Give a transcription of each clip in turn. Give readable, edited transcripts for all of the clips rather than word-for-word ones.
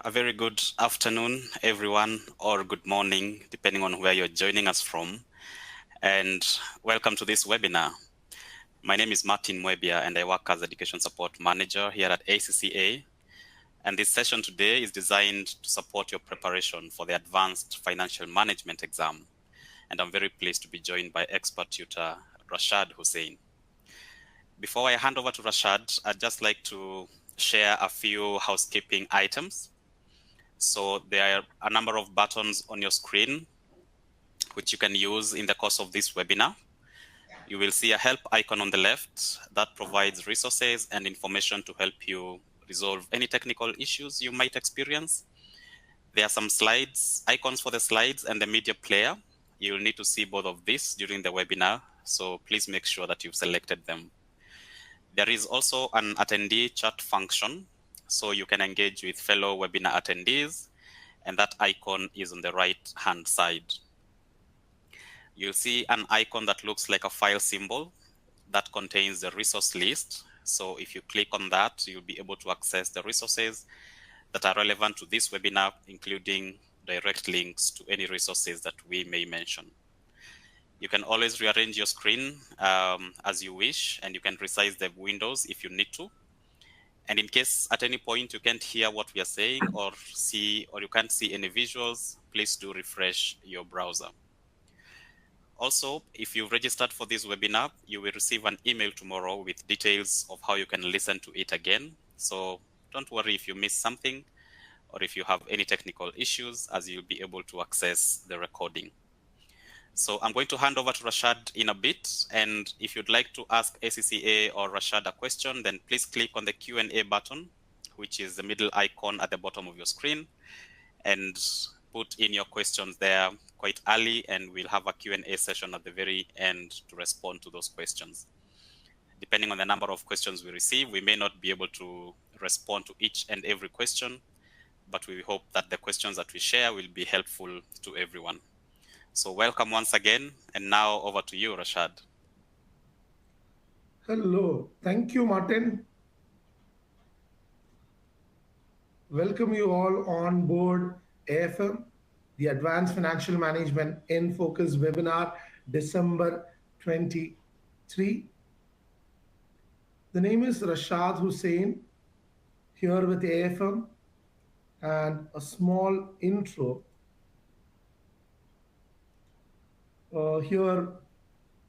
A very good afternoon, everyone, or good morning, depending on where you're joining us from. And welcome to this webinar. My name is Martin Mwebia, and I work as Education Support Manager here at ACCA. And this session today is designed to support your preparation for the Advanced Financial Management exam. And I'm very pleased to be joined by expert tutor Raashad Hussain. Before I hand over to Raashad, I'd just like to share a few housekeeping items. So there are a number of buttons on your screen, which you can use in the course of this webinar. You will see a help icon on the left that provides resources and information to help you resolve any technical issues you might experience. There are some slides, icons for the slides and the media player. You'll need to see both of these during the webinar, so please make sure that you've selected them. There is also an attendee chat function, so you can engage with fellow webinar attendees, and that icon is on the right-hand side. You'll see an icon that looks like a file symbol that contains the resource list. So if you click on that, you'll be able to access the resources that are relevant to this webinar, including direct links to any resources that we may mention. You can always rearrange your screen as you wish, and you can resize the windows if you need to. And in case at any point you can't hear what we are saying or you can't see any visuals, please do refresh your browser. Also, if you've registered for this webinar, you will receive an email tomorrow with details of how you can listen to it again. So don't worry if you miss something or if you have any technical issues, as you'll be able to access the recording. So I'm going to hand over to Raashad in a bit. And if you'd like to ask ACCA or Raashad a question, then please click on the Q&A button, which is the middle icon at the bottom of your screen, and put in your questions there quite early, and we'll have a Q&A session at the very end to respond to those questions. Depending on the number of questions we receive, we may not be able to respond to each and every question, but we hope that the questions that we share will be helpful to everyone. So welcome once again, and now over to you, Raashad. Hello, thank you, Martin. Welcome you all on board AFM, the Advanced Financial Management in Focus webinar, December 23. The name is Raashad Hussain, here with AFM, and a small intro. Here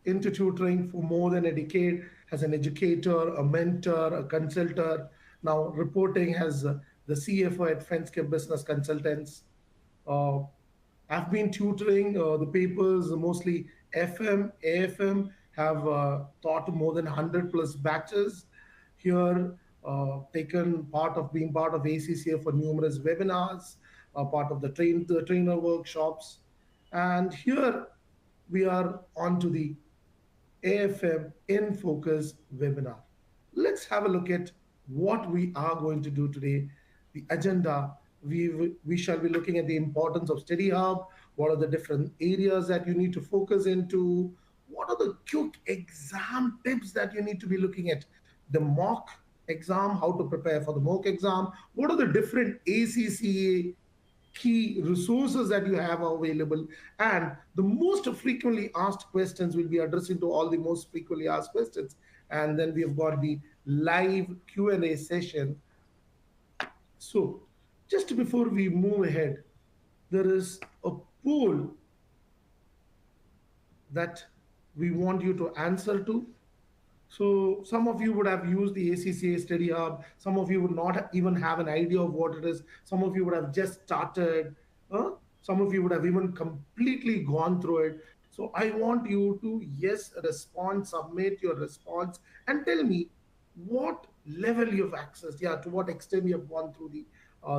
into tutoring for more than a decade as an educator, a mentor, a consultant, now reporting as the CFO at Fenske Business Consultants. Uh, I've been tutoring the papers, mostly FM, AFM, have taught more than 100 plus batches here, taken part of being part of ACCA for numerous webinars, part of the trainer workshops. And here we are on to the AFM in Focus webinar. Let's have a look at what we are going to do today. The agenda, we shall be looking at the importance of Study Hub, what are the different areas that you need to focus into, what are the quick exam tips that you need to be looking at, the mock exam, how to prepare for the mock exam, what are the different ACCA key resources that you have available, and the most frequently asked questions will be addressing to all the most frequently asked questions. And then we have got the live Q&A session. So just before we move ahead, there is a poll that we want you to answer to. So some of you would have used the ACCA Study Hub. Some of you would not even have an idea of what it is. Some of you would have just started. Some of you would have even completely gone through it. So I want you to, yes, respond, submit your response, and tell me what level you've accessed. Yeah, to what extent you have gone through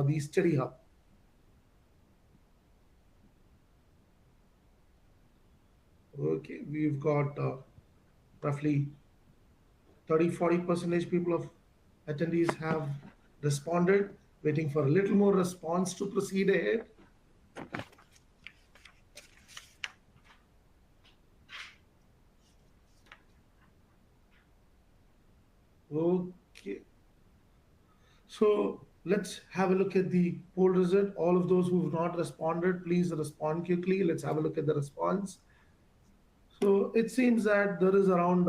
the Study Hub. Okay, we've got roughly 30-40 percentage people of attendees have responded, waiting for a little more response to proceed ahead. Okay, so Let's have a look at the poll result. All of those who have not responded, please respond quickly. Let's have a look at the response. So it seems that there is around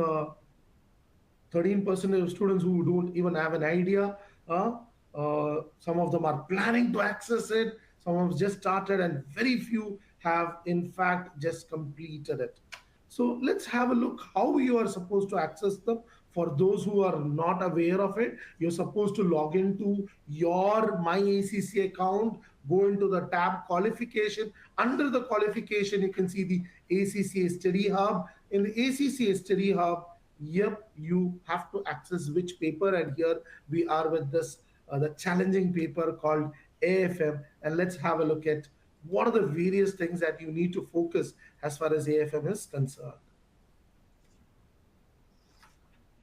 13% of students who don't even have an idea. Some of them are planning to access it. Some have just started, and very few have, in fact, just completed it. So let's have a look how you are supposed to access them. For those who are not aware of it, you're supposed to log into your My ACCA account, go into the tab qualification. Under the qualification, you can see the ACCA Study Hub. In the ACCA Study Hub, yep, you have to access which paper, and here we are with this the challenging paper called AFM. And let's have a look at what are the various things that you need to focus as far as AFM is concerned.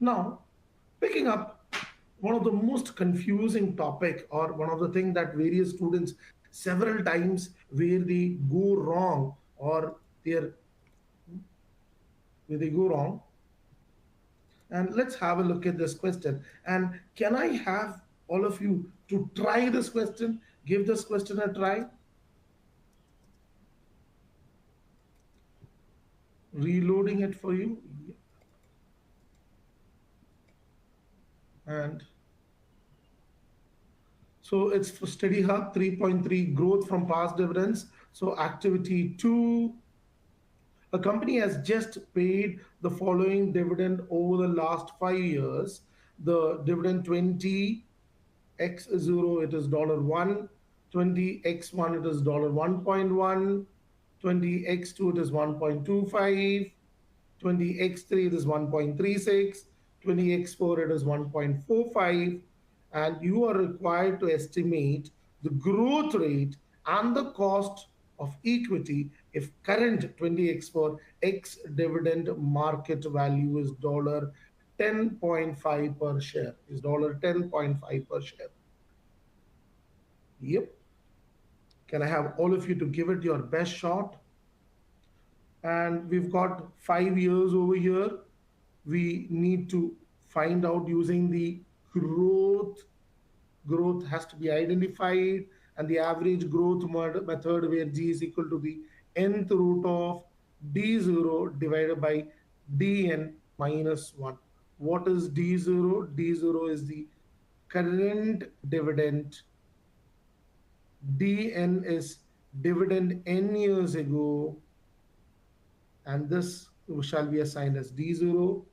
Now, picking up one of the most confusing topic, or one of the things that various students several times where they go wrong, or they're where they go wrong. And let's have a look at this question. And can I have all of you to try this question? Give this question a try. Reloading it for you. And so it's for Study Hub 3.3, growth from past dividends. So activity 2, a company has just paid the following dividend over the last 5 years. The dividend 20 x0 it is $1, 20x1 it is $1.1, 20x2 it is 1.25, 20x3 it is 1.36, 20x4 it is 1.45, and you are required to estimate the growth rate and the cost of equity if current 20x4 x dividend market value is 10.5 per share, is 10.5 per share. Yep. Can I have all of you to give it your best shot? And we've got 5 years over here. We need to find out using the growth has to be identified, and the average growth method, where g is equal to the nth root of d0 divided by dn minus 1. What is d0? D0 is the current dividend. Dn is dividend n years ago, and this shall be assigned as d0,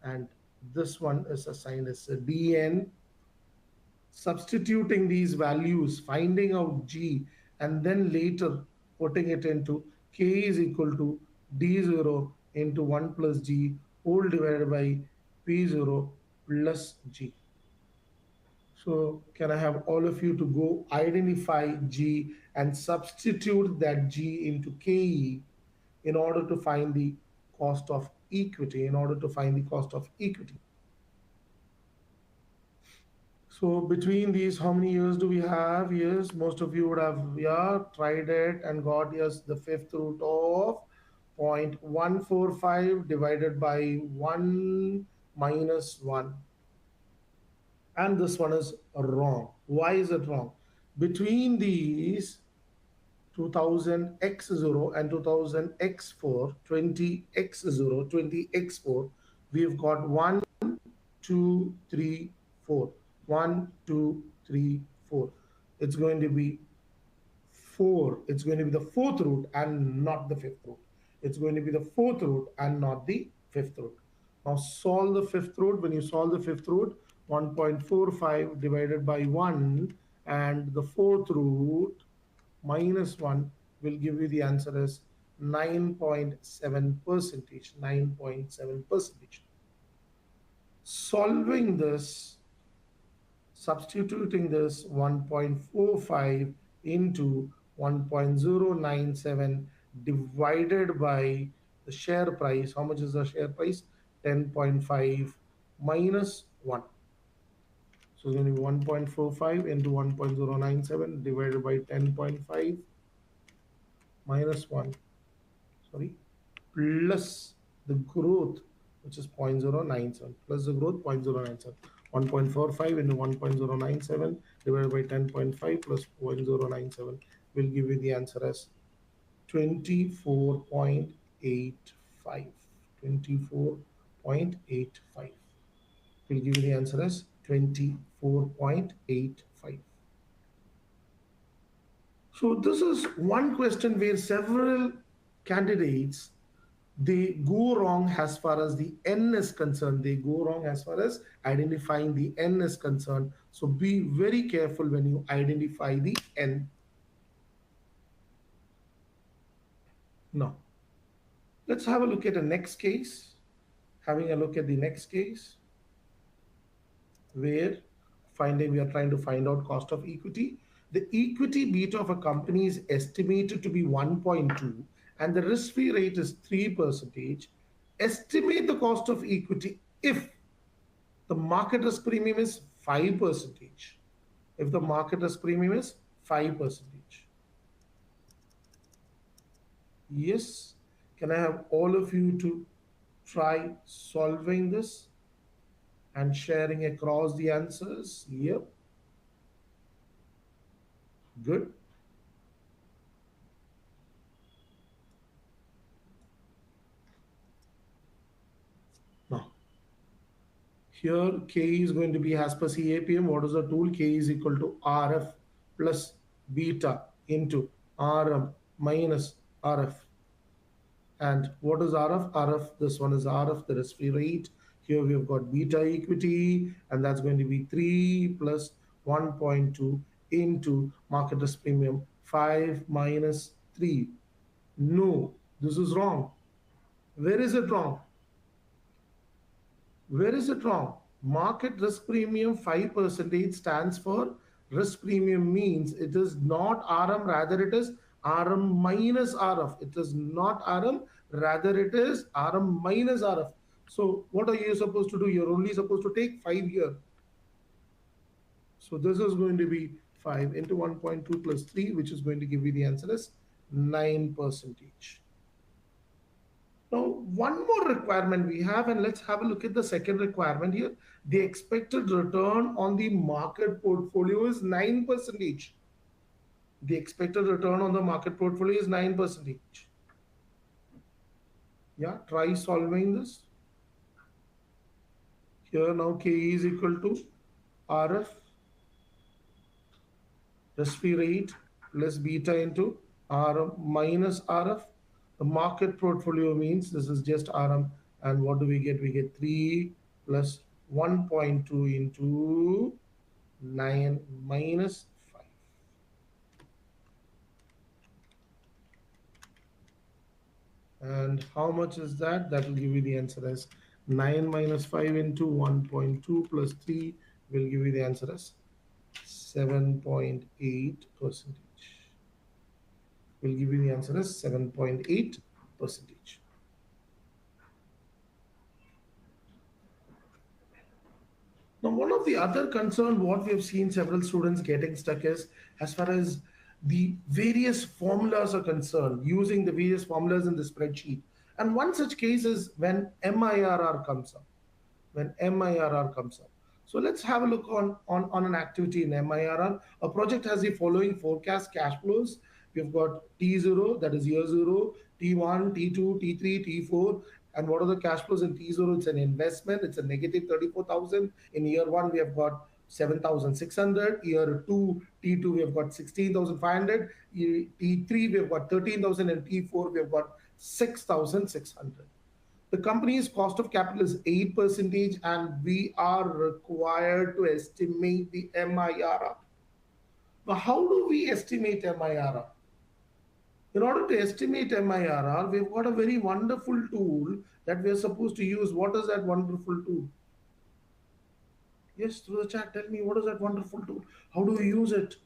and this one is assigned as a dn. Substituting these values, finding out g, and then later putting it into k is equal to d0 into 1 plus g whole divided by p0 plus g. So can I have all of you to go identify g and substitute that g into ke in order to find the cost of equity, in order to find the cost of equity. So between these, how many years do we have? Yes, most of you would have, yeah, tried it and got, yes, the fifth root of 0.145 divided by 1 minus 1. And this one is wrong. Why is it wrong? Between these 2000x0 and 2000x4, 20x0, 20x4, we've got 1, 2, 3, 4. 1, 2, 3, 4. It's going to be 4. It's going to be the fourth root and not the fifth root. It's going to be the fourth root and not the fifth root. Now solve the fifth root. When you solve the fifth root, 1.45 divided by 1 and the fourth root minus 1 will give you the answer as 9.7 percentage. 9.7 percentage. Solving this, substituting this 1.45 into 1.097 divided by the share price. How much is the share price? 10.5 minus 1. So it's going to be 1.45 into 1.097 divided by 10.5 minus 1. Sorry, plus the growth, which is 0.097, plus the growth 0.097. 1.45 into 1.097 divided by 10.5 plus 0.097 will give you the answer as 24.85. 24.85 will give you the answer as 24.85. So this is one question where several candidates they go wrong as far as the n is concerned. They go wrong as far as identifying the n is concerned. So be very careful when you identify the n. Now let's have a look at the next case. Having a look at the next case where finding we are trying to find out cost of equity. The equity beta of a company is estimated to be 1.2 and the risk-free rate is 3%. Estimate the cost of equity if the market risk premium is 5%. If the market risk premium is 5%. Yes. Can I have all of you to try solving this and sharing across the answers? Yep. Good. Now, here K is going to be as per CAPM. What is the tool? K is equal to RF plus beta into RM minus RF. And what is RF? RF, this one is RF, the risk-free rate. Here we have got beta equity, and that's going to be 3 plus 1.2 into market risk premium 5 minus 3. No, this is wrong. Where is it wrong? Where is it wrong? Market risk premium 5% stands for risk premium means it is not RM, rather it is RM minus RF. It is not RM, rather it is RM minus RF. So what are you supposed to do? You're only supposed to take 5 here. So this is going to be 5 into 1.2 plus 3, which is going to give you the answer as 9%. Now, one more requirement we have, and let's have a look at the second requirement here. The expected return on the market portfolio is 9%. The expected return on the market portfolio is 9%. Yeah, try solving this. Here now K is equal to RF, risk-free rate plus beta into RM minus RF. The market portfolio means this is just RM. And what do we get? We get 3 plus 1.2 into 9 minus 5. And how much is that? That will give you the answer as 9 minus 5 into 1.2 plus 3 will give you the answer as 7.8%. Will give you the answer as 7.8%. Now, one of the other concern what we have seen several students getting stuck is as far as the various formulas are concerned, using the various formulas in the spreadsheet. And one such case is when MIRR comes up. When MIRR comes up. So let's have a look on an activity in MIRR. A project has the following forecast cash flows. We've got T0, that is year 0, T1, T2, T3, T4. And what are the cash flows in T0? It's an investment. It's a negative 34,000. In year 1, we have got 7,600. Year 2, T2, we have got 16,500. T3, we have got 13,000. And T4, we have got 6,600. The company's cost of capital is 8%, and we are required to estimate the MIRR. Now, how do we estimate MIRR? In order to estimate MIRR, we've got a very wonderful tool that we are supposed to use. What is that wonderful tool? Yes, through the chat, tell me, what is that wonderful tool? How do we use it?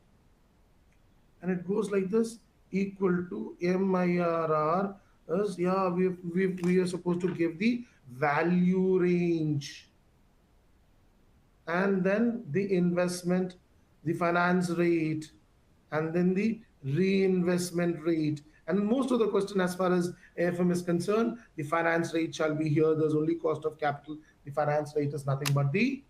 And it goes like this, equal to MIRR is, yeah, we are supposed to give the value range. And then the investment, the finance rate, and then the reinvestment rate. And most of the question as far as AFM is concerned, the finance rate shall be here. There's only cost of capital. The finance rate is nothing but the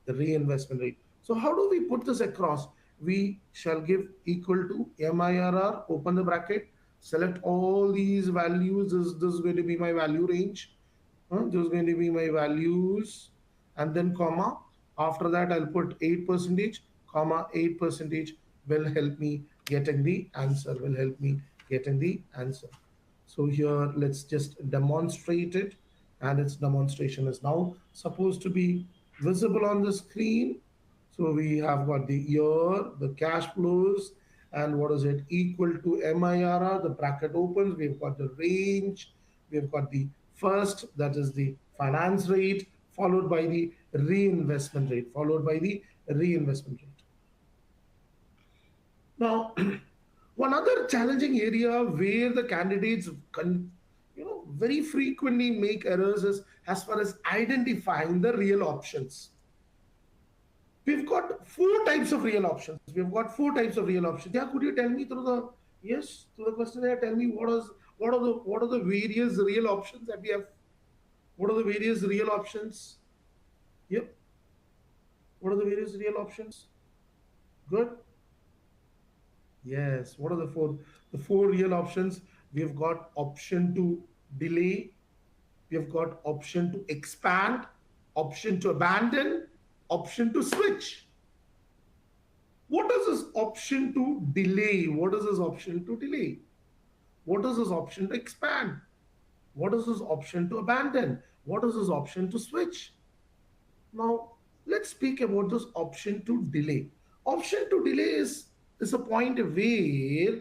the reinvestment rate. So how do we put this across? We shall give equal to MIRR, open the bracket, select all these values. This is going to be my value range. This is going to be my values, and then comma. After that, I'll put 8 percentage, comma 8 percentage will help me getting the answer. Will help me getting the answer. So here, let's just demonstrate it, and its demonstration is now supposed to be visible on the screen. So we have got the year, the cash flows, and what is it equal to MIRR? The bracket opens. We've got the range. We've got the first, that is the finance rate, followed by the reinvestment rate, followed by the reinvestment rate. Now, one other challenging area where the candidates very frequently make errors is as far as identifying the real options. We've got four types of real options. We've got four types of real options. Yeah, could you tell me through the yes through the questionnaire? Tell me what are the various real options that we have? What are the various real options? Yep. What are the various real options? Good. Yes. What are the four? The four real options. We've got option to delay. We've got option to expand, option to abandon, option to switch. What is this option to delay? What is this option to delay? What is this option to expand? What is this option to abandon? What is this option to switch? Now, let's speak about this option to delay. Option to delay is a point where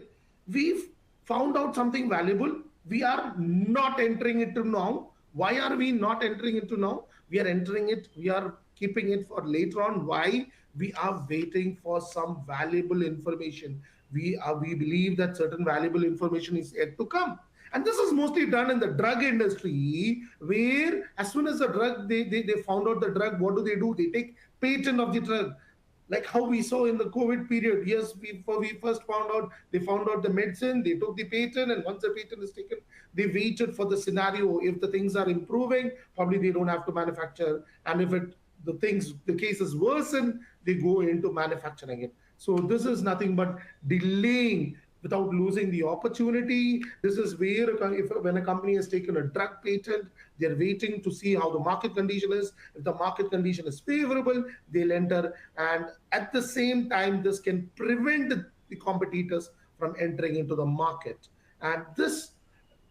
we've found out something valuable. We are not entering it to now. Why are we not entering into now? We are entering it, we are keeping it for later on. Why? We are waiting for some valuable information. We believe that certain valuable information is yet to come. And this is mostly done in the drug industry, where as soon as the drug, they found out the drug, what do? They take patent of the drug, like how we saw in the COVID period. Yes, we first found out, they found out the medicine, they took the patent, and once the patent is taken, they waited for the scenario. If the things are improving, probably they don't have to manufacture, and if the cases worsen, they go into manufacturing it. So this is nothing but delaying without losing the opportunity. This is where when a company has taken a drug patent, they're waiting to see how the market condition is. If the market condition is favorable, they'll enter. And at the same time, this can prevent the competitors from entering into the market. And this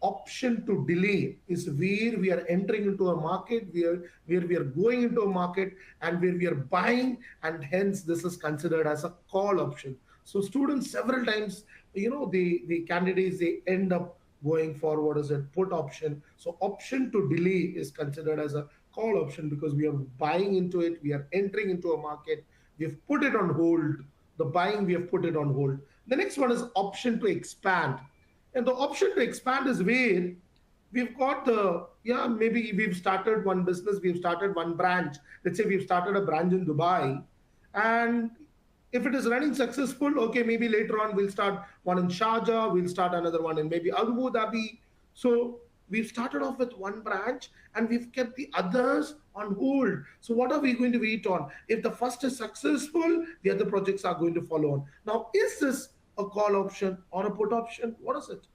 option to delay is where we are entering into a market, where we are going into a market, and where we are buying, and hence this is considered as a call option. So students several times, the candidates, they end up going for what is it put option. So option to delay is considered as a call option because we are buying into it, we are entering into a market, we've put it on hold. The buying, we have put it on hold. The next one is option to expand. And the option to expand is where we've got maybe we've started one business, we've started one branch. Let's say we've started a branch in Dubai, and if it is running successful, okay, maybe later on we'll start one in Sharjah, we'll start another one in maybe Abu Dhabi. So we've started off with one branch and we've kept the others on hold. So what are we going to wait on? If the first is successful, the other projects are going to follow on. Now, is this a call option or a put option? What is it?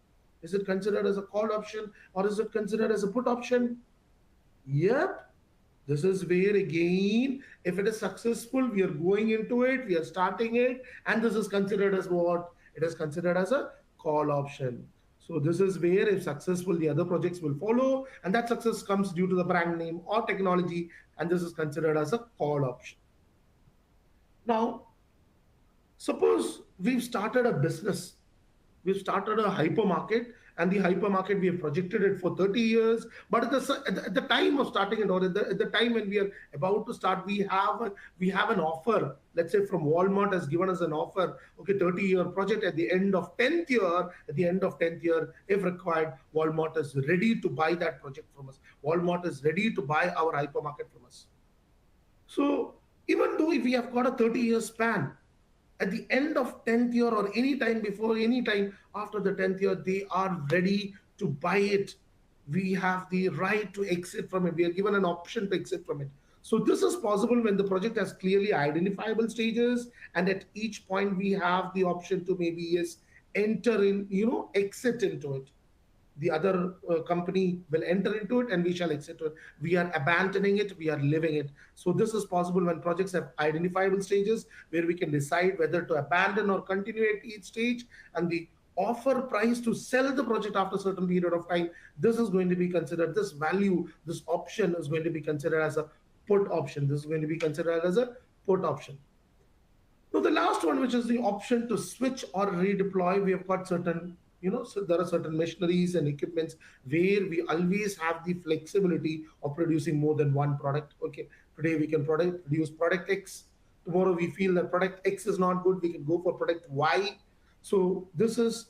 Is it considered as a call option or is it considered as a put option? Yep. This is where again, if it is successful, we are going into it, we are starting it, and this is considered as what? It is considered as a call option. So this is where if successful, the other projects will follow, and that success comes due to the brand name or technology, and this is considered as a call option. Now, suppose we've started a business, we've started a hypermarket, and the hypermarket, we have projected it for 30 years. But at the time of starting it, or at the time when we are about to start, we have an offer. Let's say from Walmart has given us an offer. Okay, 30-year project. At the end of 10th year, if required, Walmart is ready to buy that project from us. Walmart is ready to buy our hypermarket from us. So even though if we have got a 30-year span, at the end of 10th year or any time before, any time after the 10th year, they are ready to buy it. We have the right to exit from it. We are given an option to exit from it. So this is possible when the project has clearly identifiable stages, and at each point we have the option to maybe yes enter in, exit into it. The other company will enter into it and we shall exit it. We are abandoning it, we are living it. So this is possible when projects have identifiable stages where we can decide whether to abandon or continue at each stage, and the offer price to sell the project after a certain period of time, this is going to be considered, this value, this option is going to be considered as a put option. This is going to be considered as a put option. Now, the last one, which is the option to switch or redeploy, we have got certain, so there are certain machineries and equipments where we always have the flexibility of producing more than one product. Okay, today we can produce product X. Tomorrow we feel that product X is not good, we can go for product Y. So this is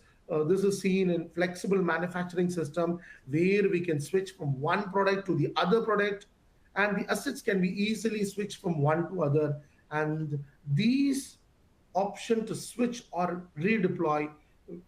seen in flexible manufacturing system where we can switch from one product to the other product, and the assets can be easily switched from one to other. And these option to switch or redeploy,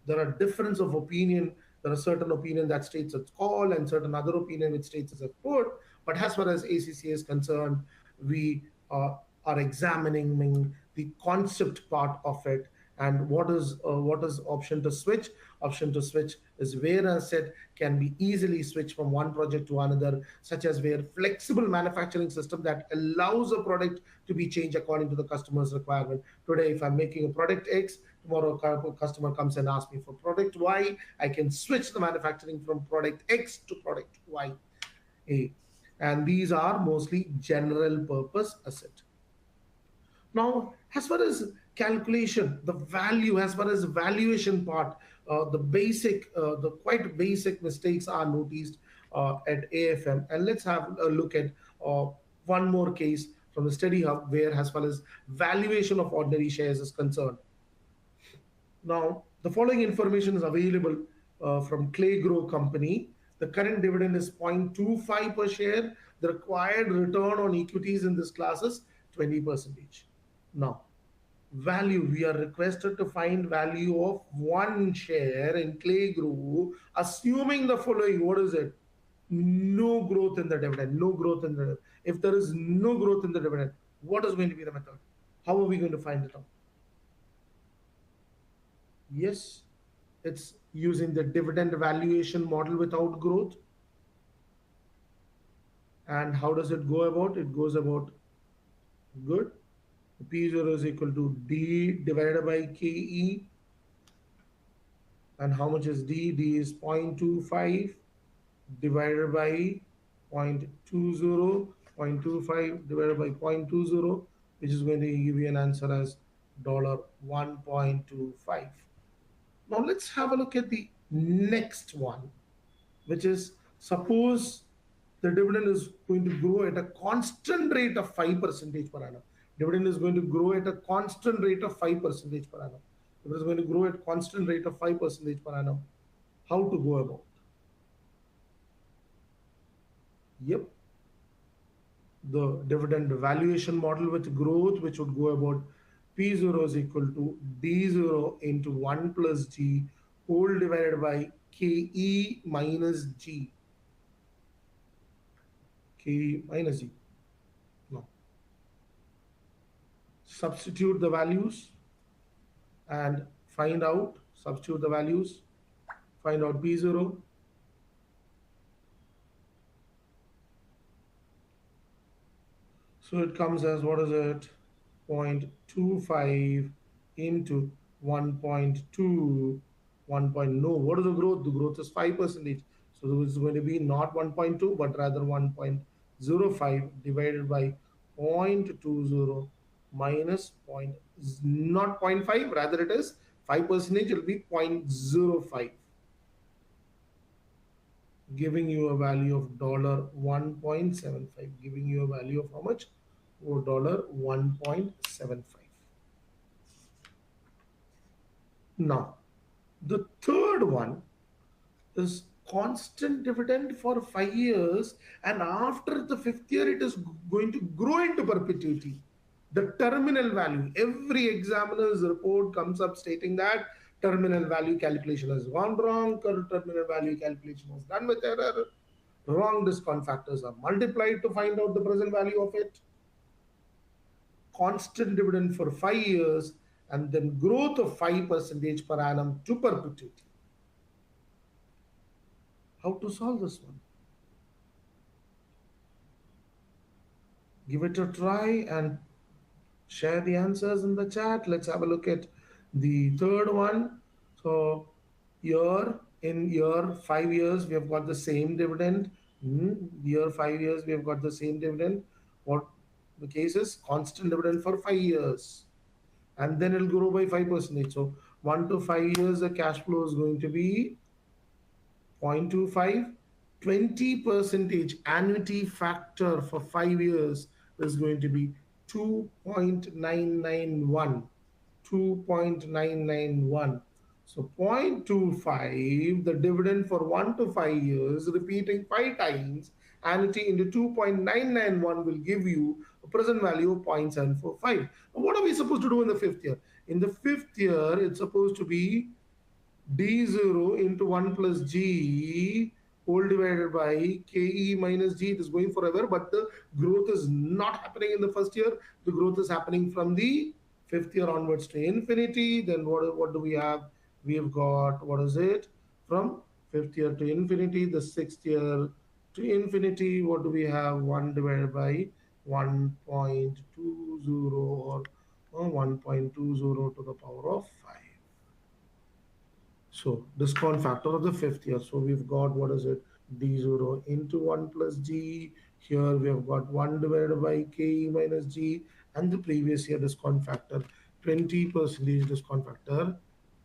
there are difference of opinion. There are certain opinion that states it's call and certain other opinion which states it's a put. But as far as ACCA is concerned, we are examining the concept part of it. And what is option to switch? Option to switch is where an asset can be easily switched from one project to another, such as where flexible manufacturing system that allows a product to be changed according to the customer's requirement. Today, if I'm making a product X, tomorrow a customer comes and asks me for product Y, I can switch the manufacturing from product X to product Y. A. And these are mostly general purpose asset. Now, as far as calculation, the value, as far as valuation part, the quite basic mistakes are noticed at AFM. And let's have a look at uh, one more case from the study hub where, as far as valuation of ordinary shares is concerned. Now, the following information is available from Clay Grow Company. The current dividend is 0.25 per share. The required return on equities in this class is 20%. Now, value, we are requested to find value of one share in Clay Grow, assuming the following. What is it? No growth in the dividend. No growth in the. If there is no growth in the dividend, what is going to be the method? How are we going to find it out? Yes, it's using the dividend valuation model without growth. And how does it go about? It goes about good. P0 is equal to D divided by KE. And how much is D? D is 0.25 divided by 0.20, 0.25 divided by 0.20, which is going to give you an answer as $1.25. Now let's have a look at the next one, which is suppose the dividend is going to grow at a constant rate of 5% per annum. Dividend is going to grow at a constant rate of 5% per annum. If it is going to grow at constant rate of 5% per annum, how to go about? Yep, the dividend valuation model with growth, which would go about P0 is equal to D0 into 1 plus G whole divided by KE minus G. KE minus G. Now, substitute the values and find out, substitute the values, find out P0. So it comes as, what is it? 0.25 into 1.2, 1. No, what is the growth? The growth is 5%. So this is going to be not 1.2, but rather 1.05 divided by 0.20 minus point, not 0.5, rather it is 5%, it will be 0.05, giving you a value of $1.75, giving you a value of how much? Or $1.75. Now, the third one is constant dividend for 5 years, and after the fifth year, it is going to grow into perpetuity. The terminal value, every examiner's report comes up stating that terminal value calculation has gone wrong, terminal value calculation was done with error. Wrong, discount factors are multiplied to find out the present value of it. Constant dividend for 5 years, and then growth of 5% per annum to perpetuity. How to solve this one? Give it a try and share the answers in the chat. Let's have a look at the third one. So, year 5 years, we have got the same dividend. Year 5 years, we have got the same dividend. What the case is? Constant dividend for 5 years, and then it'll grow by 5%. So, 1 to 5 years, the cash flow is going to be 0.25. 20 percentage annuity factor for 5 years is going to be 2.991. 2.991. So 0.25, the dividend for 1 to 5 years, repeating 5 times, annuity into 2.991 will give you a present value of 0.745. Now, what are we supposed to do in the fifth year? In the fifth year, it's supposed to be d0 into 1 plus g whole divided by ke minus g. It is going forever, but the growth is not happening in the first year. The growth is happening from the fifth year onwards to infinity. Then what do we have? We have got, what is it? From fifth year to infinity, the sixth year to infinity. What do we have? 1 divided by 1.20, or 1.20 to the power of 5. So discount factor of the fifth year. So we've got, what is it? D0 into 1 plus G. Here we have got 1 divided by K minus G. And the previous year discount factor, 20% discount factor.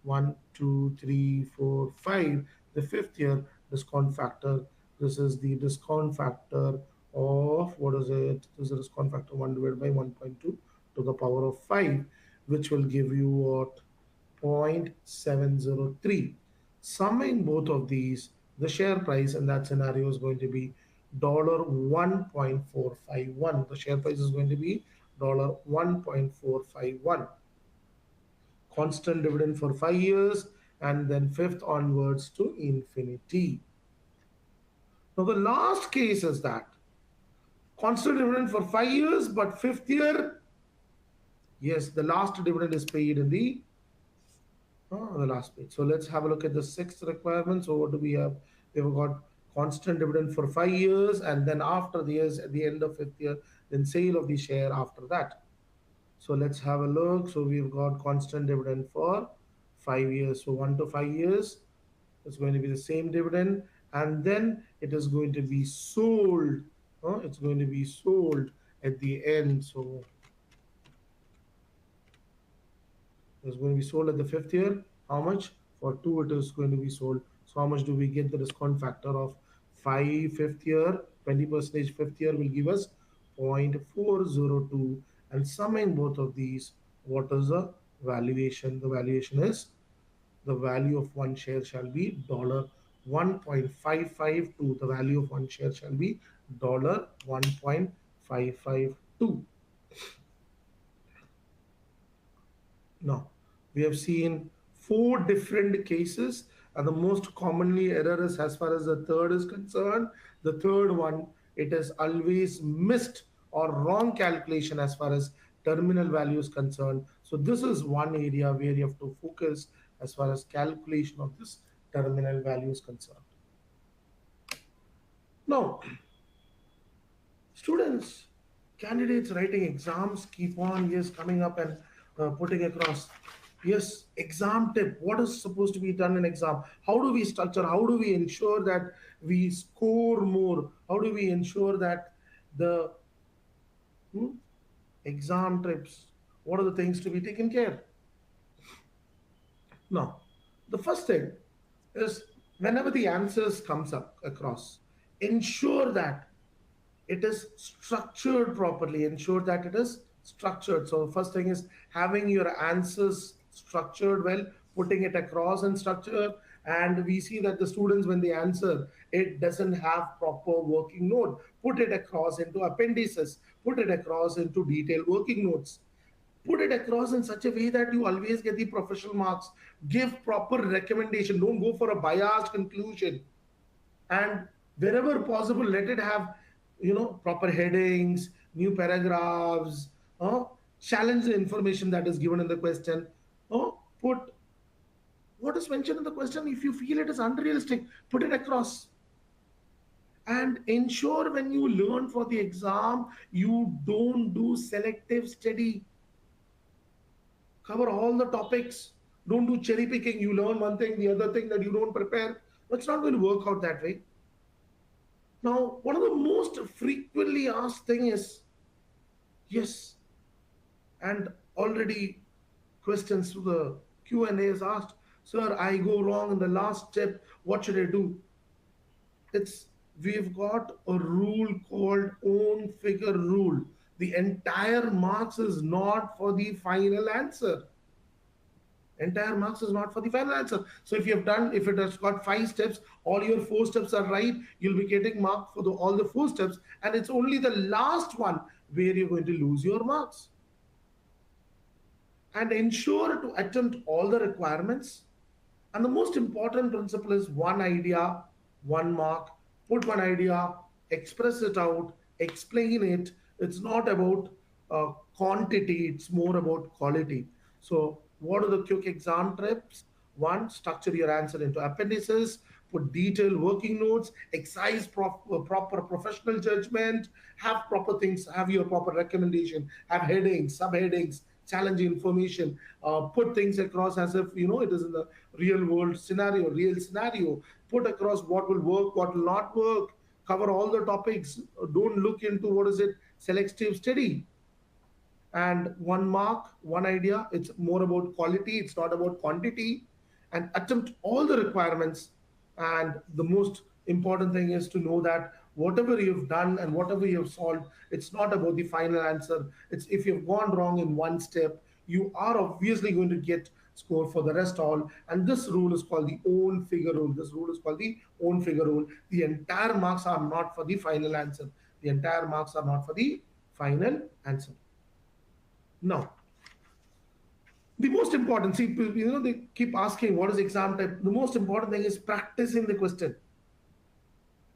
1, 2, 3, 4, 5. The fifth year discount factor. This is the discount factor of, what is it? This is the discount factor 1 divided by 1.2 to the power of 5, which will give you what? 0.703. Summing both of these, the share price in that scenario is going to be $1.451. The share price is going to be $1.451. Constant dividend for 5 years, and then fifth onwards to infinity. Now, the last case is that constant dividend for 5 years, but fifth year, yes, the last dividend is paid in the last page. So let's have a look at the sixth requirement. So what do we have? We have got constant dividend for 5 years, and then after the years, at the end of fifth year, then sale of the share after that. So let's have a look. So we've got constant dividend for 5 years. So 1 to 5 years, it's going to be the same dividend, and then it is going to be sold. It's going to be sold at the end. So is going to be sold at the fifth year. How much? For 2, it is going to be sold. So how much do we get? The discount factor of 5 fifth year, 20% fifth year will give us 0.402. And summing both of these, what is the valuation? The valuation is, the value of one share shall be $1.552. The value of one share shall be $1.552. Now, we have seen 4 different cases, and the most commonly error is, as far as the third is concerned, the third one, it is always missed or wrong calculation as far as terminal value is concerned. So this is one area where you have to focus as far as calculation of this terminal value is concerned. Now, students, candidates writing exams keep on, yes, coming up and putting across, yes, exam tip. What is supposed to be done in exam? How do we structure? How do we ensure that we score more? How do we ensure that the exam trips, what are the things to be taken care? Now, the first thing is, whenever the answers comes up across, ensure that it is structured properly. Ensure that it is structured. So first thing is having your answers structured well, putting it across in structure. And we see that the students, when they answer, it doesn't have proper working note. Put it across into appendices, put it across into detailed working notes. Put it across in such a way that you always get the professional marks. Give proper recommendation. Don't go for a biased conclusion. And Wherever possible, let it have, proper headings, new paragraphs, uh, challenge the information that is given in the question, put what is mentioned in the question. If you feel it is unrealistic, put it across. And ensure when you learn for the exam, you don't do selective study. Cover all the topics. Don't do cherry picking. You learn one thing, the other thing that you don't prepare. It's not going to work out that way. Now, one of the most frequently asked thing is, yes, and already questions to the Q&A is asked, sir, I go wrong in the last step. What should I do? It's We've got a rule called own figure rule. The entire marks is not for the final answer. Entire marks is not for the final answer. So if it has got 5 steps, all your 4 steps are right, you'll be getting marked for all the 4 steps, and it's only the last one where you're going to lose your marks. And ensure to attempt all the requirements. And the most important principle is one idea, one mark. Put one idea, express it out, explain it. It's not about quantity, it's more about quality. So, what are the quick exam tips? One, structure your answer into appendices, put detailed working notes, exercise proper professional judgment, have proper things, have your proper recommendation, have headings, subheadings, challenge information, put things across as if it is in the real scenario, put across what will work, what will not work, cover all the topics. Don't look into what is it, selective study. And one mark, one idea. It's more about quality, it's not about quantity. And attempt all the requirements. And the most important thing is to know that whatever you've done and whatever you've solved, it's not about the final answer. It's if you've gone wrong in one step, you are obviously going to get score for the rest all. And this rule is called the own figure rule. This rule is called the own figure rule. The entire marks are not for the final answer. The entire marks are not for the final answer. Now, the most important, see, they keep asking what is exam type. The most important thing is practicing the question.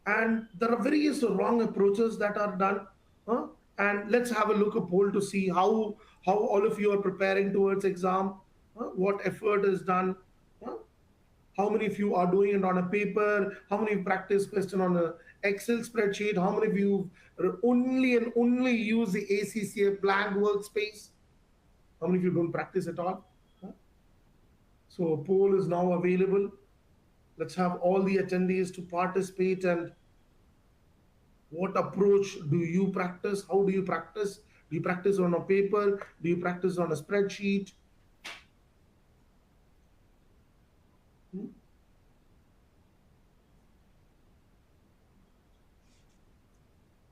And there are various wrong approaches that are done. Huh? And let's have a look, a poll to see how all of you are preparing towards exam, what effort is done, huh? How many of you are doing it on a paper, how many practice question on a Excel spreadsheet, how many of you only and only use the ACCA blank workspace, how many of you don't practice at all? Huh? So a poll is now available. Let's have all the attendees to participate. And what approach do you practice? How do you practice? Do you practice on a paper? Do you practice on a spreadsheet? Hmm?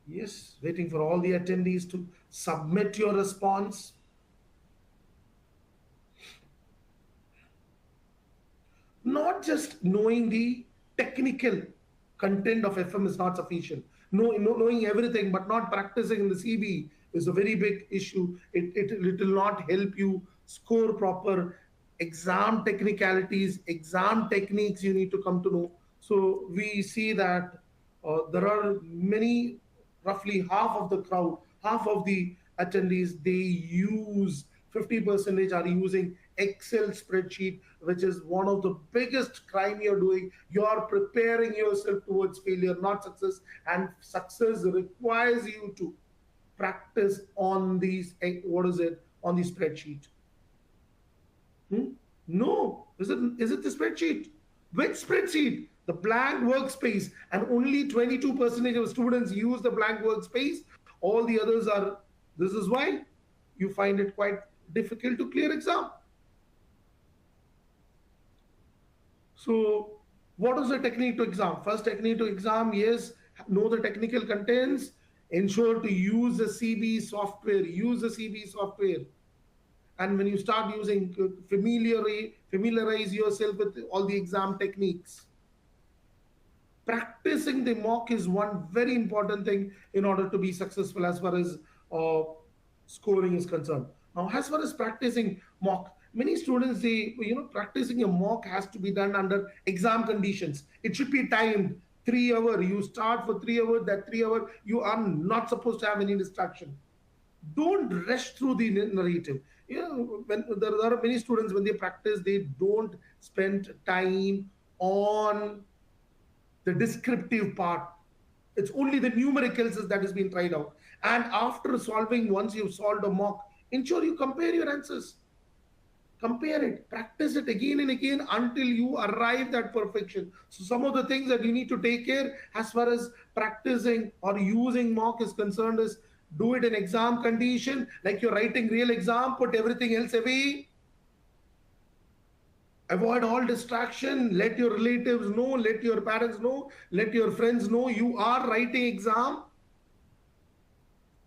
Yes, waiting for all the attendees to submit your response. Not just knowing the technical content of FM is not sufficient. Knowing everything but not practicing in the CB is a very big issue. It will not help you score proper. Exam technicalities, exam techniques you need to come to know. So we see that there are many, roughly half of the crowd, half of the attendees, they use 50% are using Excel spreadsheet, which is one of the biggest crime you're doing. You're preparing yourself towards failure, not success. And success requires you to practice on these, what is it, on the spreadsheet. No, is it the spreadsheet? Which spreadsheet? The blank workspace, and only 22% of students use the blank workspace. All the others are. This is why you find it quite difficult to clear exam. So, what is the technique to exam? First technique to exam is know the technical contents. Ensure to use the CB software. Use the CB software. And when you start using, familiarize yourself with all the exam techniques. Practicing the mock is one very important thing in order to be successful as far as scoring is concerned. Now, as far as practicing mock, many students say, practicing a mock has to be done under exam conditions. It should be timed. 3 hour, you start for 3 hours, that 3 hour you are not supposed to have any distraction. Don't rush through the narrative. When there are many students, when they practice, they don't spend time on the descriptive part. It's only the numericals that is being tried out. And after solving, once you've solved a mock, ensure you compare your answers. Compare it, practice it again and again until you arrive at perfection. So some of the things that you need to take care as far as practicing or using mock is concerned is, do it in exam condition, like you're writing real exam, put everything else away. Avoid all distraction. Let your relatives know, let your parents know, let your friends know you are writing exam.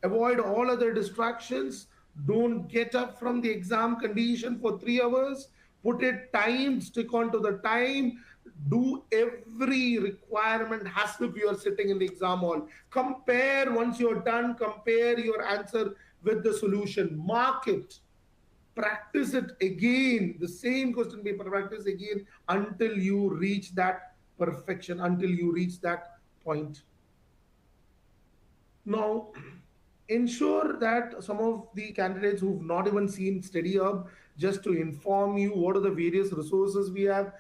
Avoid all other distractions. Don't get up from the exam condition for 3 hours. Put it time, stick on to the time. Do every requirement as if you are sitting in the exam hall. Compare, once you're done, compare your answer with the solution. Mark it. Practice it again. The same question paper, practice again until you reach that perfection, until you reach that point. Now, ensure that some of the candidates who've not even seen Study Hub, just to inform you what are the various resources we have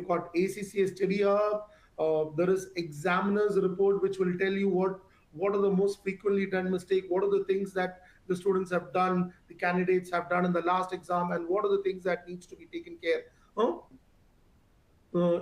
got ACCA Study Hub. There is examiner's report which will tell you what are the most frequently done mistake, what are the things that the students have done, the candidates have done in the last exam, and what are the things that needs to be taken care. Huh?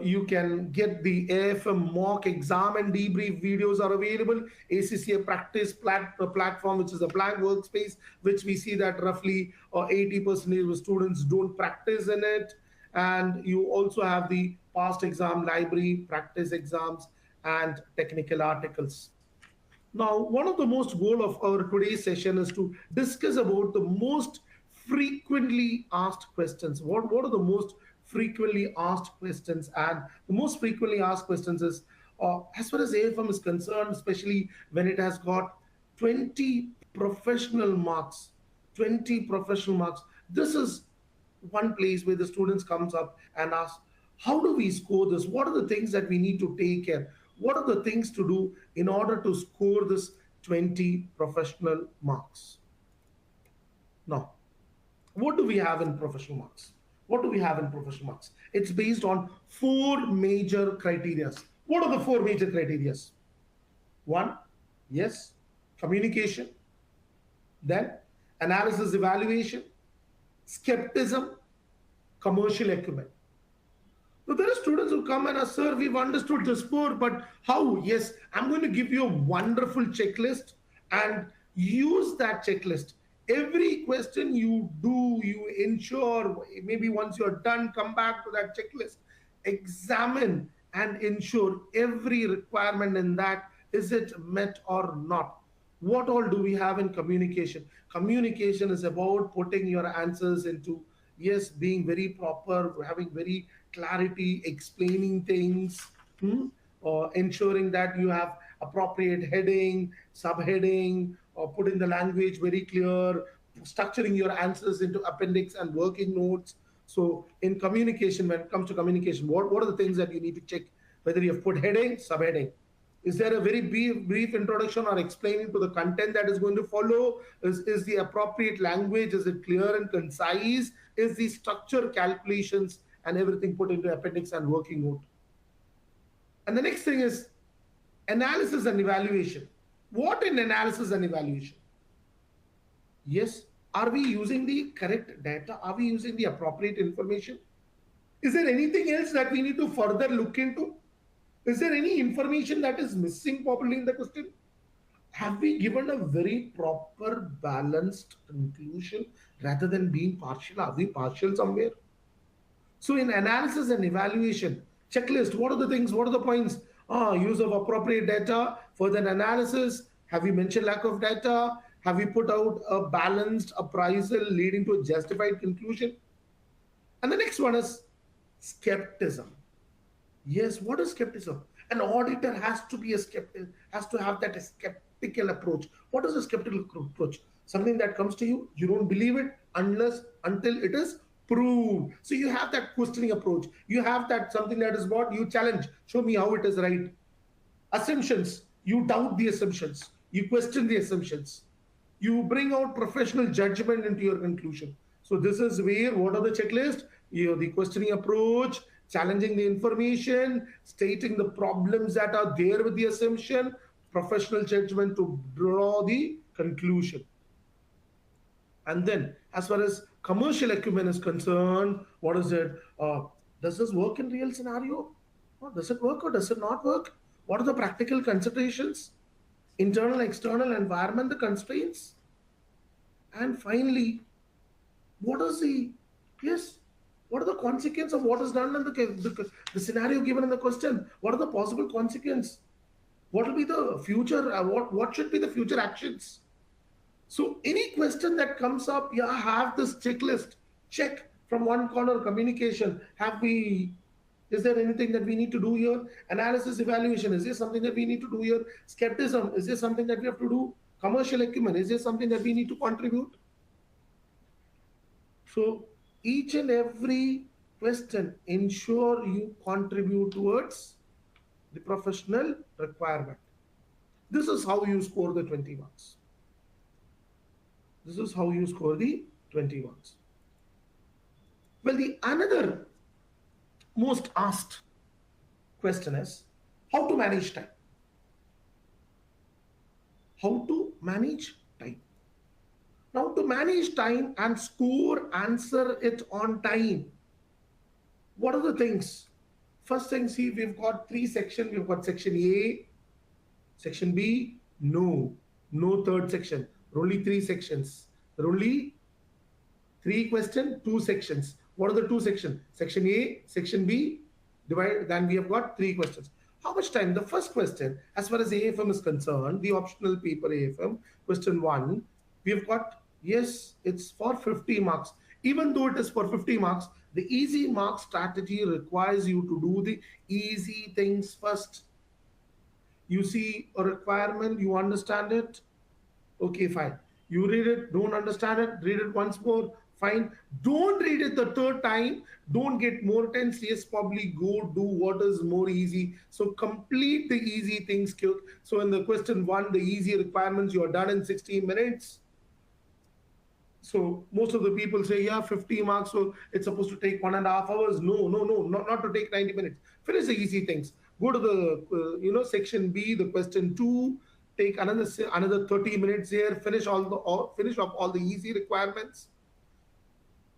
You can get the AFM mock exam and debrief videos are available. ACCA practice platform, which is a blank workspace, which we see that roughly 80% of students don't practice in it. And you also have the past exam library, practice exams, and technical articles. Now, one of the most goal of our today's session is to discuss about the most frequently asked questions. What are the most frequently asked questions? And the most frequently asked questions is, as far as AFM is concerned, especially when it has got 20 professional marks, 20 professional marks. This is one place where the students comes up and ask, how do we score this? What are the things that we need to take care? What are the things to do in order to score this 20 professional marks? Now, what do we have in professional marks? What do we have in professional marks? It's based on four major criterias. What are the four major criterias? One, yes, communication, then analysis evaluation, skepticism, commercial acumen. So there are students who come and ask, sir, we've understood the sport, but how? Yes, I'm going to give you a wonderful checklist and use that checklist. Every question you do, you ensure, maybe once you're done, come back to that checklist, examine and ensure every requirement in that, is it met or not? What all do we have in communication? Communication is about putting your answers into, yes, being very proper, having very clarity, explaining things, or ensuring that you have appropriate heading, subheading, or putting the language very clear, structuring your answers into appendix and working notes. So in communication, when it comes to communication, what are the things that you need to check? Whether you have put heading, subheading. Is there a very brief introduction or explaining to the content that is going to follow? Is the appropriate language, is it clear and concise? Is the structure, calculations, and everything put into appendix and working note? And the next thing is analysis and evaluation. What in analysis and evaluation? Yes, are we using the correct data? Are we using the appropriate information? Is there anything else that we need to further look into? Is there any information that is missing probably in the question? Have we given a very proper, balanced conclusion rather than being partial? Are we partial somewhere? So in analysis and evaluation, checklist, what are the things, what are the points? Use of appropriate data for the analysis. Have you mentioned lack of data? Have you put out a balanced appraisal leading to a justified conclusion? And the next one is skepticism. Yes, what is skepticism? An auditor has to be a skeptic, has to have that skeptical approach. What is a skeptical approach? Something that comes to you, you don't believe it until it is proved. So you have that questioning approach. You have that something that is what you challenge. Show me how it is right. Assumptions, you doubt the assumptions, you question the assumptions, you bring out professional judgment into your conclusion. So this is where, what are the checklist? You know, the questioning approach, challenging the information, stating the problems that are there with the assumption, professional judgment to draw the conclusion. And then, as far as commercial acumen is concerned, what is it? Does this work in real scenario? Or does it work or does it not work? What are the practical considerations? Internal, external environment, the constraints. And finally, what is the, yes, what are the consequences of what is done in the scenario given in the question? What are the possible consequences? What will be the future? What should be the future actions? So any question that comes up, yeah, have this checklist. Check from one corner, communication. Have we, is there anything that we need to do here? Analysis, evaluation, is there something that we need to do here? Skepticism, is there something that we have to do? Commercial acumen, is there something that we need to contribute? So each and every question, ensure you contribute towards the professional requirement. This is how you score the 20 marks. This is how you score the 20 marks. Well, the another most asked question is how to manage time. How to manage time. Now, to manage time and score, answer it on time. What are the things? First thing, see, we've got three sections. We've got section A, section B, no third section. There are only three sections. There are only three questions, two sections. What are the two sections? Section A, section B, divide, then we have got three questions. How much time? The first question, as far as AFM is concerned, the optional paper AFM, question 1, we have got, yes, it's for 50 marks. Even though it is for 50 marks, the easy mark strategy requires you to do the easy things first. You see a requirement, you understand it, okay, fine. You read it, don't understand it, read it once more, fine. Don't read it the third time, don't get more tense. Yes, probably go do what is more easy. So complete the easy things quick. So in the question 1, the easy requirements, you are done in 16 minutes. So most of the people say, yeah, 50 marks, so it's supposed to take 1.5 hours. No, not to take 90 minutes. Finish the easy things. Go to the section B, the question 2. Take another 30 minutes here. Finish off all the easy requirements.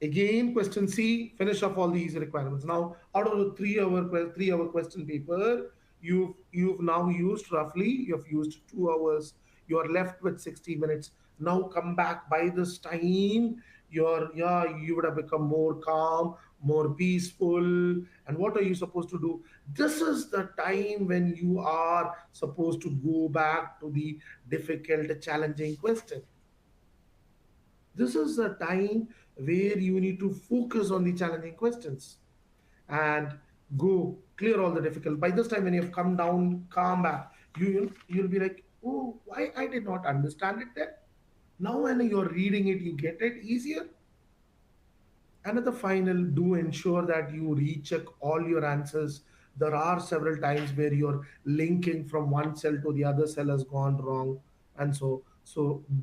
Again, question C. Finish off all the easy requirements. Now, out of the 3-hour question paper, you've now used roughly. You've used 2 hours. You are left with 60 minutes. Now come back. By this time, you would have become more calm, more peaceful. And what are you supposed to do? This is the time when you are supposed to go back to the difficult, challenging question. This is the time where you need to focus on the challenging questions and go clear all the difficult. By this time, when you have come down, calm back, you'll be like, oh, why I did not understand it then. Now when you're reading it, you get it easier. And at the final, do ensure that you recheck all your answers. There are several times where you're linking from one cell to the other cell has gone wrong. And so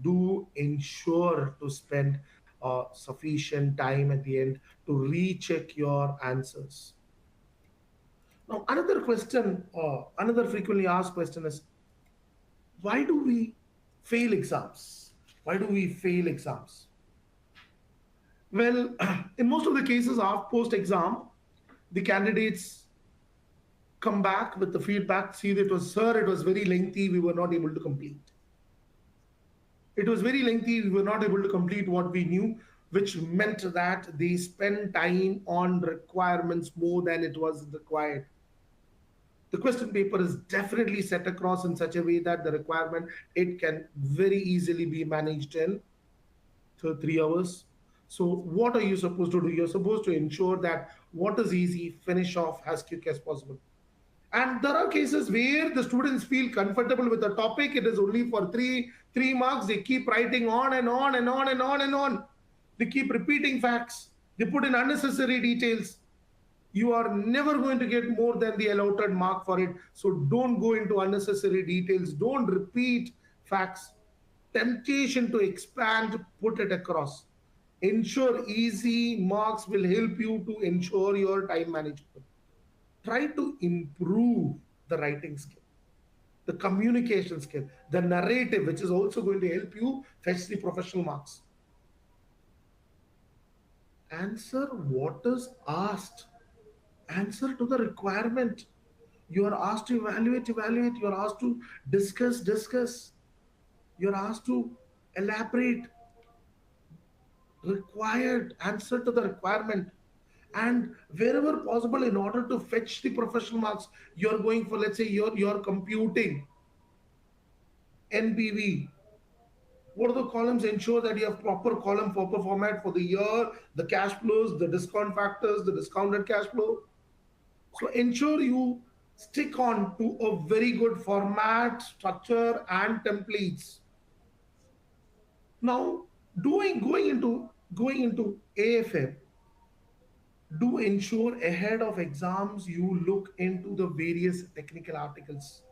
do ensure to spend sufficient time at the end to recheck your answers. Now, another question, another frequently asked question is, why do we fail exams? Why do we fail exams? Well, in most of the cases, after post-exam, the candidates come back with the feedback. See, it was very lengthy. We were not able to complete. It was very lengthy. We were not able to complete what we knew, which meant that they spend time on requirements more than it was required. The question paper is definitely set across in such a way that the requirement, it can very easily be managed in 3 hours. So what are you supposed to do? You're supposed to ensure that what is easy, finish off as quick as possible. And there are cases where the students feel comfortable with the topic. It is only for three marks. They keep writing on and on and on and on and on. They keep repeating facts. They put in unnecessary details. You are never going to get more than the allotted mark for it. So don't go into unnecessary details. Don't repeat facts. Temptation to expand, put it across. Ensure easy marks will help you to ensure your time management. Try to improve the writing skill, the communication skill, the narrative, which is also going to help you fetch the professional marks. Answer what is asked. Answer to the requirement. You are asked to evaluate. You are asked to discuss. You are asked to elaborate. Required, answer to the requirement. And wherever possible, in order to fetch the professional marks, you're going for, let's say, you're computing NPV. What are the columns? Ensure that you have proper column, proper format for the year, the cash flows, the discount factors, the discounted cash flow. So ensure you stick on to a very good format, structure, and templates. Now, doing going into AFM, do ensure ahead of exams you look into the various technical articles.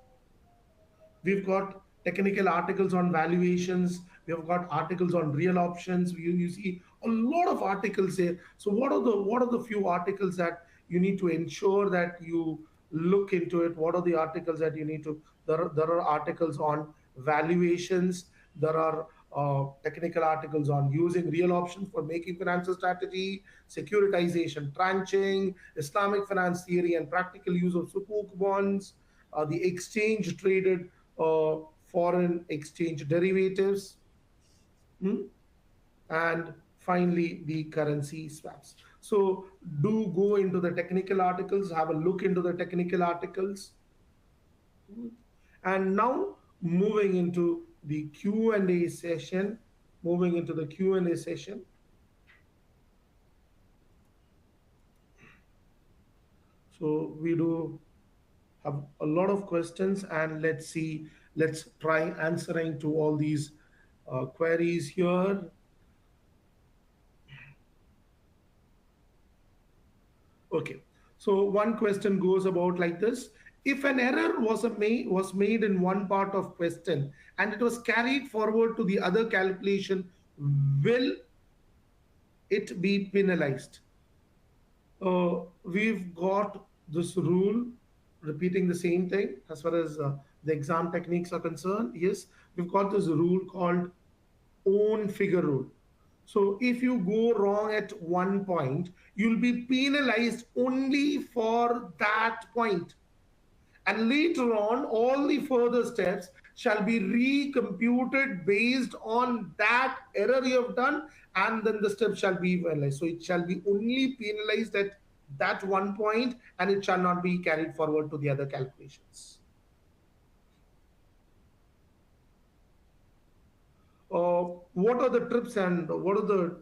We've got technical articles on valuations. We have got articles on real options. You see a lot of articles there. So what are the few articles that you need to ensure that you look into it? What are the articles that you need to? There are articles on valuations. There are technical articles on using real options for making financial strategy, securitization, tranching, Islamic finance theory, and practical use of sukuk bonds, the exchange traded uh, foreign exchange derivatives, hmm, and finally the currency swaps. So do go into the technical articles, have a look into the technical articles. And now moving into the Q&A session, moving into the Q&A session. So we do have a lot of questions, and let's see, let's try answering to all these queries here. Okay, so one question goes about like this: if an error was made in one part of question and it was carried forward to the other calculation, will it be penalized? We've got this rule repeating the same thing as far as the exam techniques are concerned. Yes, we've got this rule called own figure rule. So if you go wrong at one point, you'll be penalized only for that point. And later on, all the further steps shall be recomputed based on that error you have done, and then the step shall be penalized. So it shall be only penalized at that one point, and it shall not be carried forward to the other calculations. What are the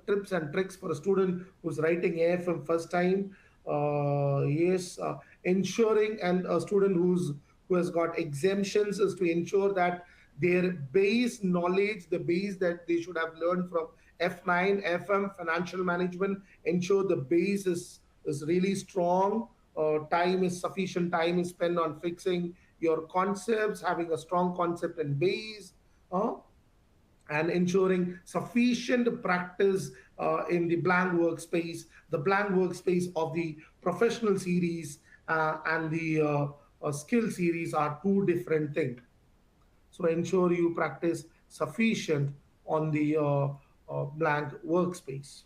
tips and tricks for a student who's writing AFM first time? Yes, ensuring, and a student who has got exemptions, is to ensure that their base knowledge, the base that they should have learned from F9, FM, financial management, ensure the base is really strong. Time is sufficient. Time is spent on fixing your concepts, having a strong concept and base. And ensuring sufficient practice in the blank workspace of the professional series and the skill series are two different things. So ensure you practice sufficient on the blank workspace.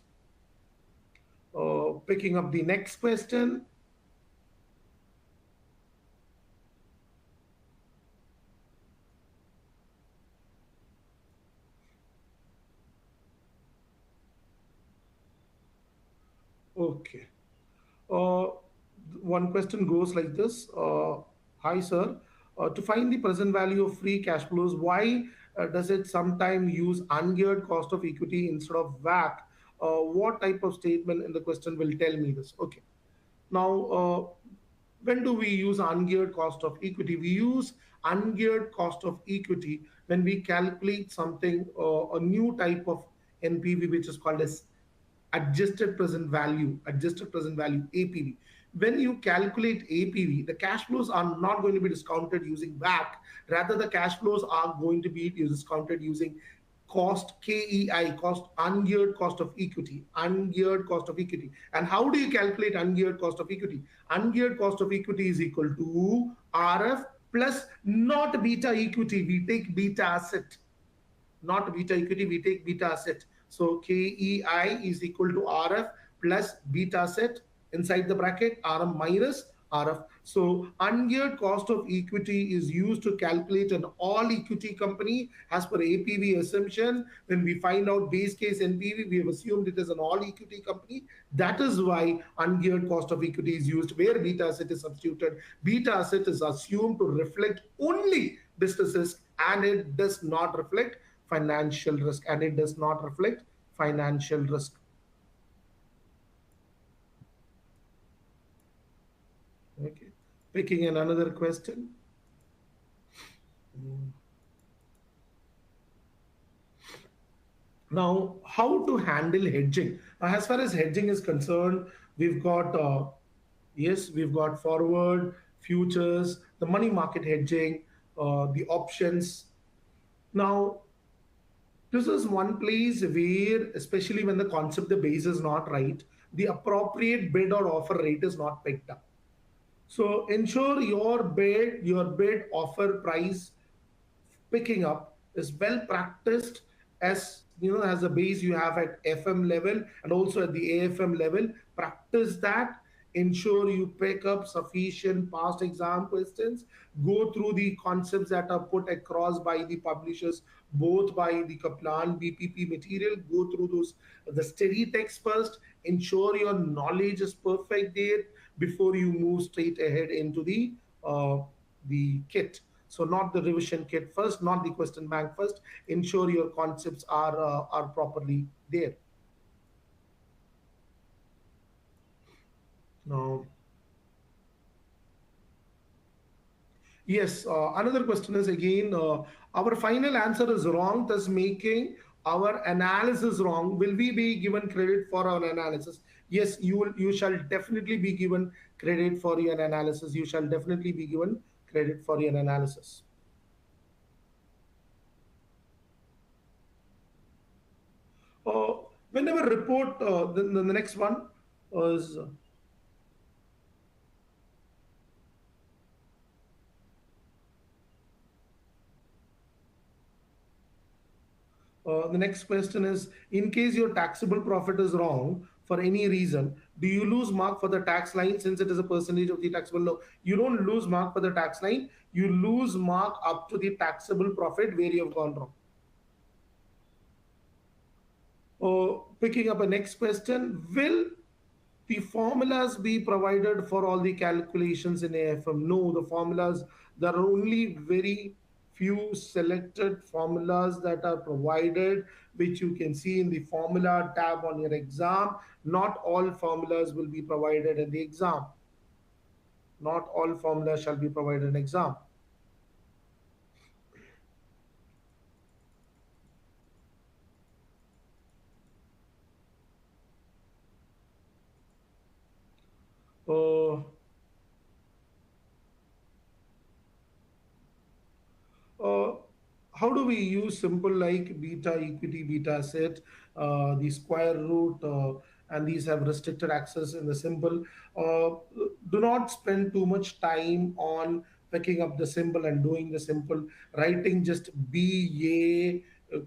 Picking up the next question. Okay. Uh, One question goes like this. Hi, sir. To find the present value of free cash flows, why does it sometimes use ungeared cost of equity instead of WACC? What type of statement in the question will tell me this? Okay. Now, when do we use ungeared cost of equity? We use ungeared cost of equity when we calculate something, a new type of NPV, which is called as adjusted present value APV. when you calculate APV, the cash flows are not going to be discounted using WACC. Rather, the cash flows are going to be discounted using cost KEI, cost ungeared cost of equity, ungeared cost of equity. And how do you calculate ungeared cost of equity? Ungeared cost of equity is equal to RF plus not beta equity. We take beta asset, not beta equity, we take beta asset. So KEI is equal to RF plus beta set inside the bracket, RM minus RF. So ungeared cost of equity is used to calculate an all equity company as per APV assumption. When we find out base case NPV, we have assumed it is an all equity company. That is why ungeared cost of equity is used where beta asset is substituted. Beta asset is assumed to reflect only business risk and it does not reflect financial risk, and it does not reflect financial risk. Okay, picking in another question. Now, how to handle hedging? As far as hedging is concerned, we've got yes, we've got forward, futures, the money market hedging, the options. Now, this is one place where, especially when the concept, the base is not right, the appropriate bid or offer rate is not picked up. So ensure your bid offer price picking up is well practiced, as as a base you have at FM level and also at the AFM level. Practice that. Ensure you pick up sufficient past exam questions. Go through the concepts that are put across by the publishers, both by the Kaplan BPP material. Go through those, the study text first. Ensure your knowledge is perfect there before you move straight ahead into the kit. So not the revision kit first, not the question bank first. Ensure your concepts are properly there. Now, yes, another question is again, our final answer is wrong, thus making our analysis wrong. Will we be given credit for our analysis? Yes, you shall definitely be given credit for your analysis. You shall definitely be given credit for your analysis. Uh, Whenever report, the next one is the next question is, in case your taxable profit is wrong for any reason, do you lose mark for the tax line since it is a percentage of the taxable? No, you don't lose mark for the tax line. You lose mark up to the taxable profit where you have gone wrong. Picking up a next question, will the formulas be provided for all the calculations in AFM? No, the formulas, there are only very few selected formulas that are provided, which you can see in the formula tab on your exam. Not all formulas will be provided in the exam. Not all formulas shall be provided in exam. Uh, uh, how do we use simple like beta equity, beta set, the square root, and these have restricted access in the symbol. Do not spend too much time on picking up the symbol and doing the simple writing. Just BA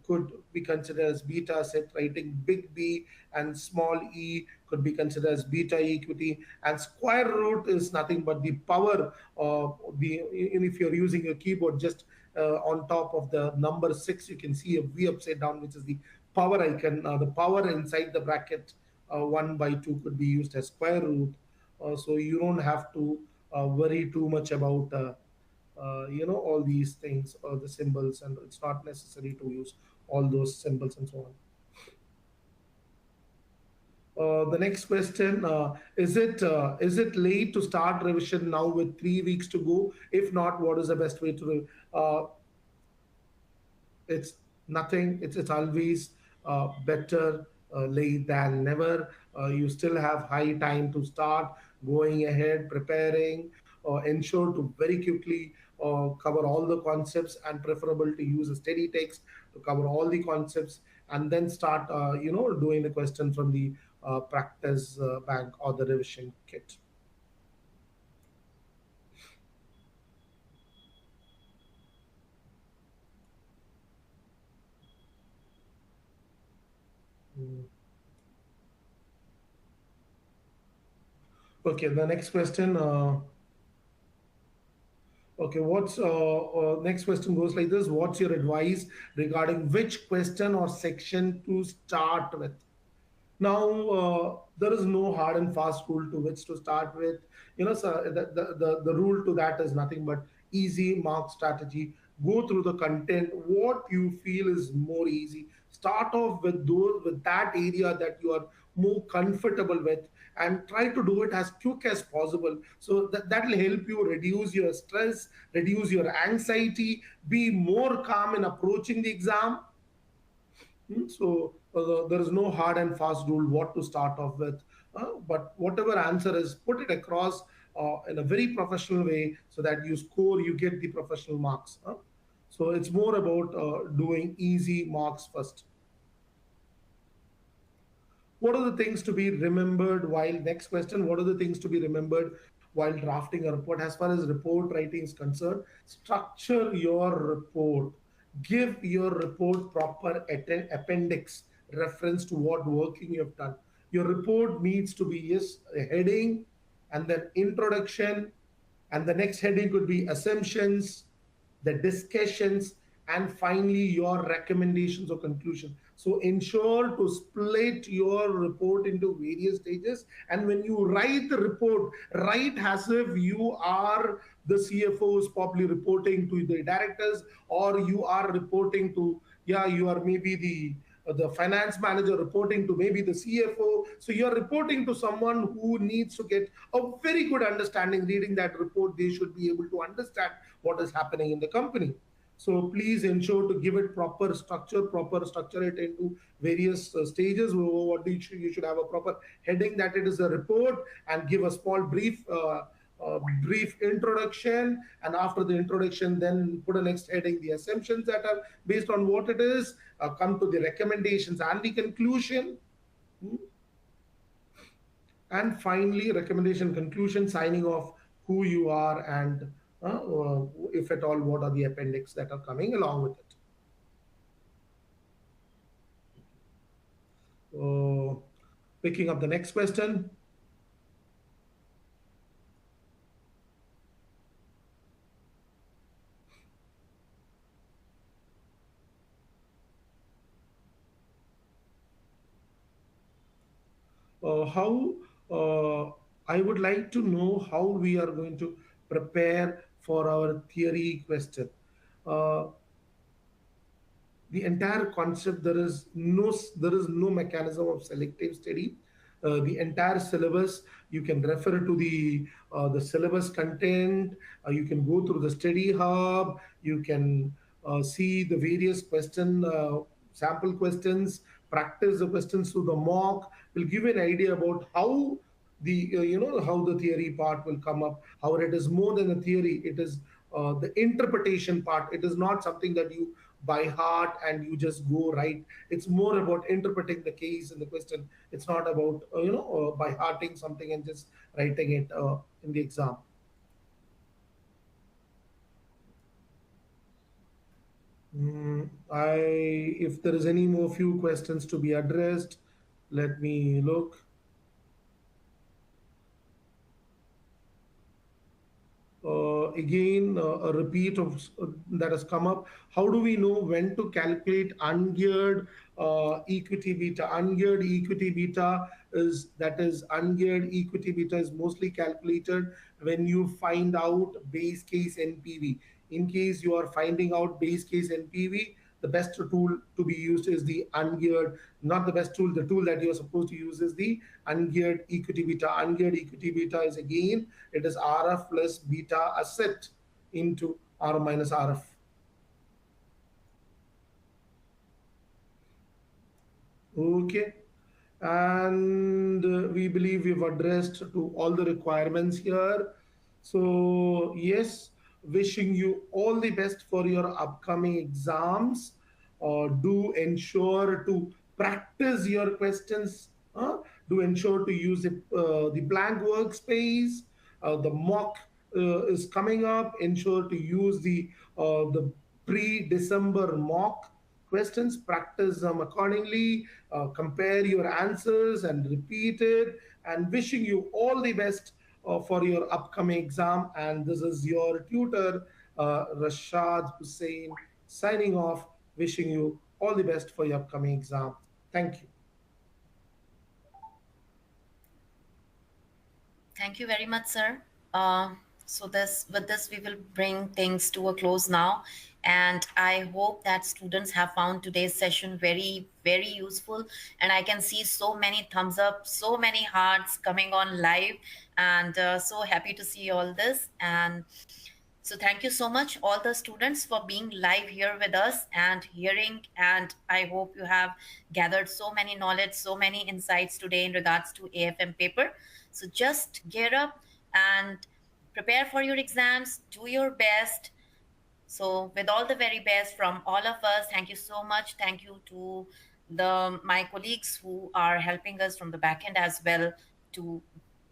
could be considered as beta set. Writing big B and small e could be considered as beta equity. And square root is nothing but the power of the. If you're using a keyboard, just on top of the number 6 you can see a V upside down, which is the power icon. The power inside the bracket 1 by 2 could be used as square root. So you don't have to worry too much about all these things, the symbols, and it's not necessary to use all those symbols and so on. The next question, is it late to start revision now with 3 weeks to go? If not, what is the best way to it's nothing. It's always better late than never. You still have high time to start going ahead, preparing, ensure to very quickly cover all the concepts, and preferable to use a steady text to cover all the concepts, and then start, doing the question from the practice bank or the revision kit. Mm. Okay, the next question. Okay, what's next question goes like this: what's your advice regarding which question or section to start with? Now, there is no hard and fast rule to which to start with. So the rule to that is nothing but easy mark strategy. Go through the content, what you feel is more easy. Start off with those with that area that you are more comfortable with, and try to do it as quick as possible. So that will help you reduce your stress, reduce your anxiety, be more calm in approaching the exam. So there is no hard and fast rule what to start off with, but whatever answer is, put it across in a very professional way so that you score, you get the professional marks. So it's more about doing easy marks first. What are the things to be remembered while, next question, what are the things to be remembered while drafting a report? As far as report writing is concerned, structure your report. Give your report proper appendix reference to what working you have done. Your report needs to be, yes, a heading, and then introduction, and the next heading could be assumptions, the discussions, and finally your recommendations or conclusion. So ensure to split your report into various stages, and when you write the report, write as if you are the CFO who's probably reporting to the directors, or you are reporting to, yeah, you are maybe the finance manager reporting to maybe the CFO. So you're reporting to someone who needs to get a very good understanding. Reading that report, they should be able to understand what is happening in the company. So please ensure to give it proper structure it into various stages. What you should have a proper heading that it is a report, and give a small brief introduction, and after the introduction, then put a next heading, the assumptions that are based on what it is, come to the recommendations and the conclusion. Hmm. And finally, recommendation, conclusion, signing off who you are, and if at all, what are the appendix that are coming along with it. uh, Picking up the next question. How I would like to know how we are going to prepare for our theory question. Uh, the entire concept, there is no mechanism of selective study. The entire syllabus, you can refer to the syllabus content. You can go through the study hub. You can see the various sample questions, practice the questions through the mock. Will give you an idea about how how the theory part will come up, how it is more than a theory. It is the interpretation part. It is not something that you by heart and you just go right. It's more about interpreting the case and the question. It's not about by hearting something and just writing it in the exam. I If there is any more few questions to be addressed, let me look. Again, a repeat of that has come up. How do we know when to calculate ungeared equity beta? Ungeared equity beta is ungeared equity beta is mostly calculated when you find out base case NPV. In case you are finding out base case NPV, the best tool to be used is the ungeared, not the best tool. The tool that you're supposed to use is the ungeared equity beta. Ungeared equity beta is, again, it is RF plus beta asset into R minus RF. Okay. and we believe we've addressed to all the requirements here. So yes, wishing you all the best for your upcoming exams. Do ensure to practice your questions. Do ensure to use the blank workspace. The mock is coming up. Ensure to use the pre-December mock questions, practice them accordingly, compare your answers and repeat it, and wishing you all the best for your upcoming exam. And this is your tutor, Raashad Hussain, signing off, wishing you all the best for your upcoming exam. Thank you. Thank you very much, sir. Uh, so this with this we will bring things to a close now, and I hope that students have found today's session very very useful. And I can see so many thumbs up, so many hearts coming on live, and so happy to see all this. And so thank you so much, all the students, for being live here with us and hearing. And I hope you have gathered so many knowledge, so many insights today in regards to AFM paper. So just gear up and prepare for your exams, do your best. So with all the very best from all of us, thank you so much. Thank you to my colleagues who are helping us from the back end as well to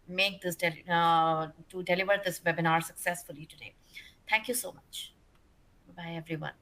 make this to deliver this webinar successfully today. Thank you so much. Bye, everyone.